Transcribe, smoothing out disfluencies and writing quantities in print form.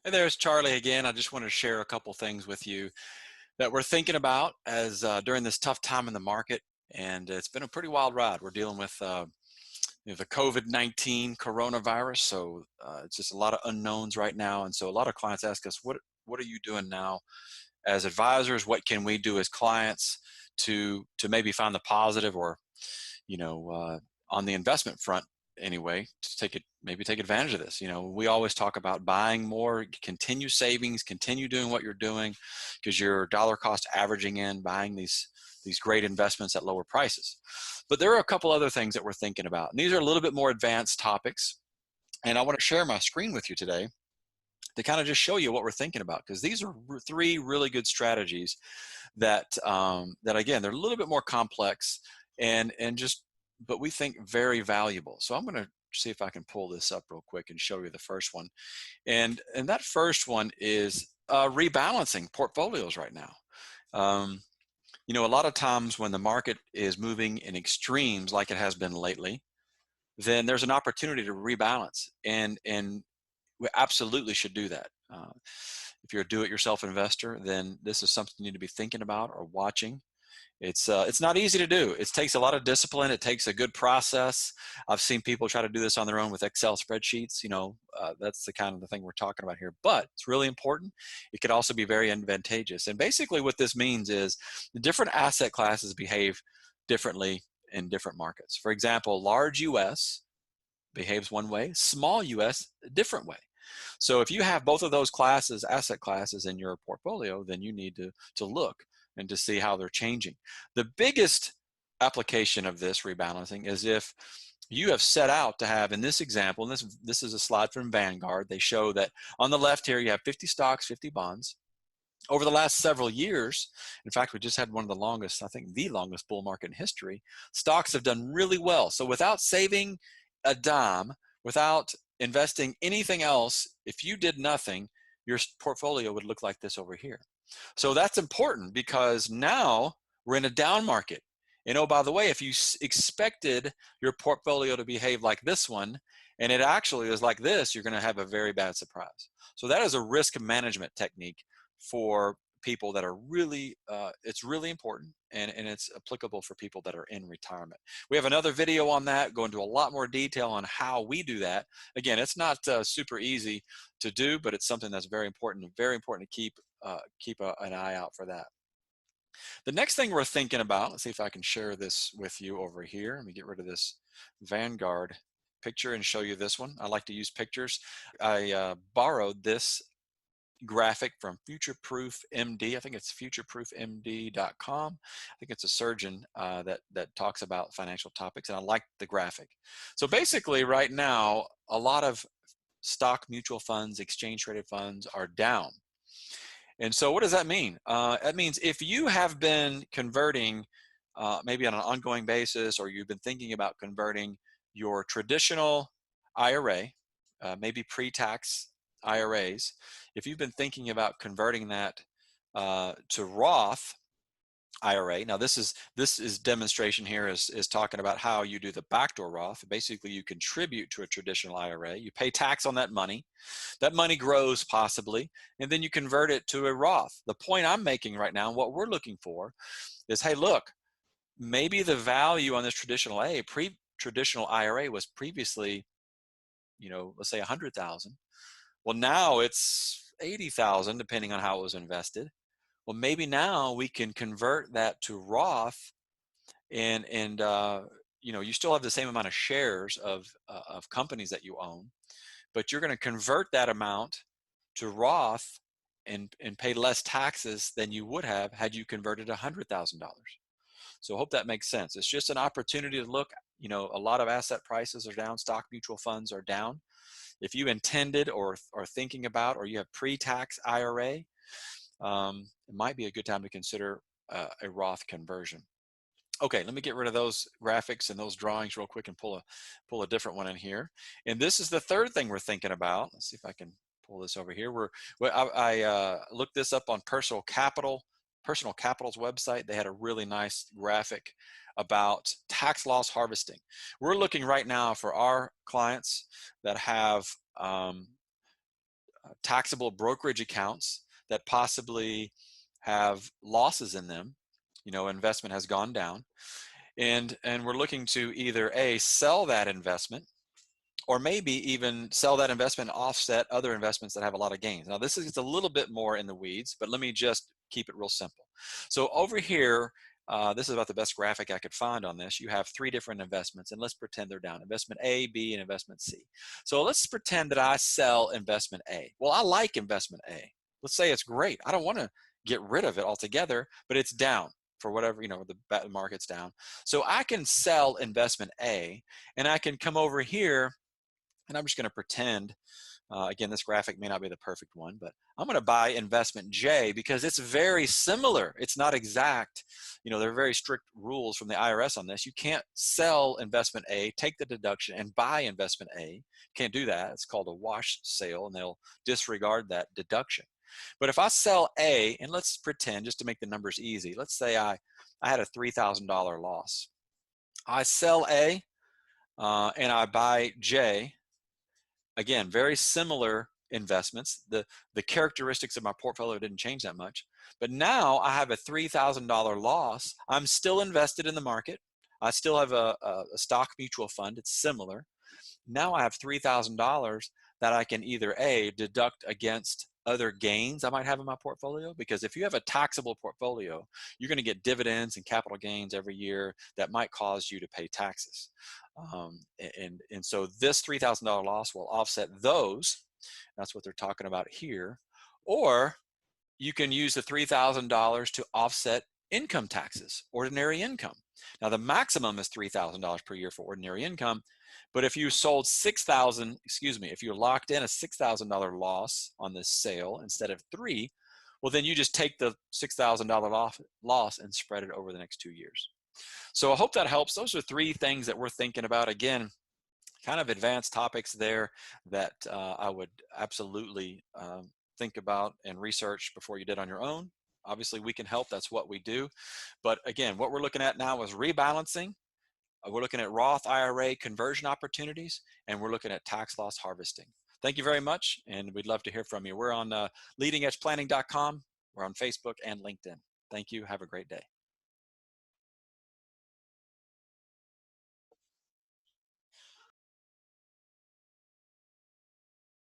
Hey, there's Charlie again. I just want to share a couple things with you that we're thinking about as during this tough time in the market, and it's been a pretty wild ride. We're dealing with the COVID-19 coronavirus, so it's just a lot of unknowns right now. And so a lot of clients ask us, "What are you doing now as advisors? What can we do as clients to maybe find the positive, or on the investment front anyway, to maybe take advantage of this?" We always talk about buying more, continue savings, continue doing what you're doing, because you're dollar cost averaging in, buying these great investments at lower prices. But there are a couple other things that we're thinking about, and these are a little bit more advanced topics. And I want to share my screen with you today to kind of just show you what we're thinking about, because these are three really good strategies that again, they're a little bit more complex and just, but we think very valuable. So I'm going to see if I can pull this up real quick and show you the first one. And that first one is rebalancing portfolios right now. A lot of times when the market is moving in extremes like it has been lately, then there's an opportunity to rebalance, and we absolutely should do that. If you're a do-it-yourself investor, then this is something you need to be thinking about or watching. It's not easy to do. It takes a lot of discipline. It takes a good process. I've seen people try to do this on their own with Excel spreadsheets. That's the kind of the thing we're talking about here. But it's really important. It could also be very advantageous. And basically what this means is the different asset classes behave differently in different markets. For example, large US behaves one way, small US a different way. So if you have both of those asset classes in your portfolio, then you need to look and to see how they're changing. The biggest application of this rebalancing is if you have set out to have, in this example, and this is a slide from Vanguard, they show that on the left here you have 50 stocks, 50 bonds. Over the last several years, in fact, we just had one of the longest, I think the longest bull market in history, stocks have done really well. So without saving a dime, without investing anything else, if you did nothing, your portfolio would look like this over here. So that's important, because now we're in a down market. And oh, by the way, if you expected your portfolio to behave like this one, and it actually is like this, you're going to have a very bad surprise. So that is a risk management technique for people that are really, it's really important, and it's applicable for people that are in retirement. We have another video on that, go into a lot more detail on how we do that. Again, it's not super easy to do, but it's something that's very important to keep an eye out for that. The next thing we're thinking about, let's see if I can share this with you over here. Let me get rid of this Vanguard picture and show you this one. I like to use pictures. I borrowed this graphic from Future Proof MD. I think it's futureproofmd.com. I think it's a surgeon that talks about financial topics, and I like the graphic. So basically right now, a lot of stock mutual funds, exchange traded funds are down. And so what does that mean? That means if you have been converting maybe on an ongoing basis, or you've been thinking about converting your traditional IRA, maybe pre-tax IRAs, if you've been thinking about converting that to Roth IRA. Now this is demonstration here is talking about how you do the backdoor Roth. Basically, you contribute to a traditional IRA, you pay tax on that money grows possibly, and then you convert it to a Roth. The point I'm making right now, what we're looking for is, hey, look, maybe the value on this traditional IRA was previously, let's say 100,000. Well, now it's 80,000, depending on how it was invested. Well, maybe now we can convert that to Roth, and you still have the same amount of shares of companies that you own, but you're going to convert that amount to Roth and pay less taxes than you would have had you converted $100,000. So I hope that makes sense. It's just an opportunity to look. A lot of asset prices are down. Stock mutual funds are down. If you intended or are thinking about, or you have pre-tax IRA, it might be a good time to consider a Roth conversion. Okay, let me get rid of those graphics and those drawings real quick and pull a different one in here. And this is the third thing we're thinking about. Let's see if I can pull this over here. I looked this up on Personal Capital's website. They had a really nice graphic about tax loss harvesting. We're looking right now for our clients that have taxable brokerage accounts that possibly have losses in them. Investment has gone down, and we're looking to either sell that investment, or maybe even sell that investment and offset other investments that have a lot of gains. Now, this is a little bit more in the weeds, but let me just keep it real simple. So over here, this is about the best graphic I could find on this. You have 3 different investments, and let's pretend they're down: investment A, B, and investment C. So let's pretend that I sell investment A. Well, I like investment A. Let's say it's great. I don't want to get rid of it altogether, but it's down for whatever, the market's down. So I can sell investment A, and I can come over here, and I'm just going to pretend, again, this graphic may not be the perfect one, but I'm going to buy investment J because it's very similar. It's not exact. There are very strict rules from the IRS on this. You can't sell investment A, take the deduction, and buy investment A. You can't do that. It's called a wash sale, and they'll disregard that deduction. But if I sell A, and let's pretend, just to make the numbers easy, let's say I had a $3,000 loss. I sell A, and I buy J. Again, very similar investments. The characteristics of my portfolio didn't change that much. But now I have a $3,000 loss. I'm still invested in the market. I still have a stock mutual fund. It's similar. Now I have $3,000 that I can either deduct against other gains I might have in my portfolio, because if you have a taxable portfolio, you're going to get dividends and capital gains every year that might cause you to pay taxes. And so this $3,000 loss will offset those. That's what they're talking about here. Or you can use the $3,000 to offset income taxes, ordinary income. Now, the maximum is $3,000 per year for ordinary income. But if you sold if you locked in a $6,000 loss on this sale instead of 3, well, then you just take the $6,000 loss and spread it over the next 2 years. So I hope that helps. Those are 3 things that we're thinking about. Again, kind of advanced topics there that I would absolutely think about and research before you did on your own. Obviously, we can help. That's what we do. But again, what we're looking at now is rebalancing. We're looking at Roth IRA conversion opportunities, and we're looking at tax loss harvesting. Thank you very much, and we'd love to hear from you. We're on leadingedgeplanning.com. We're on Facebook and LinkedIn. Thank you. Have a great day.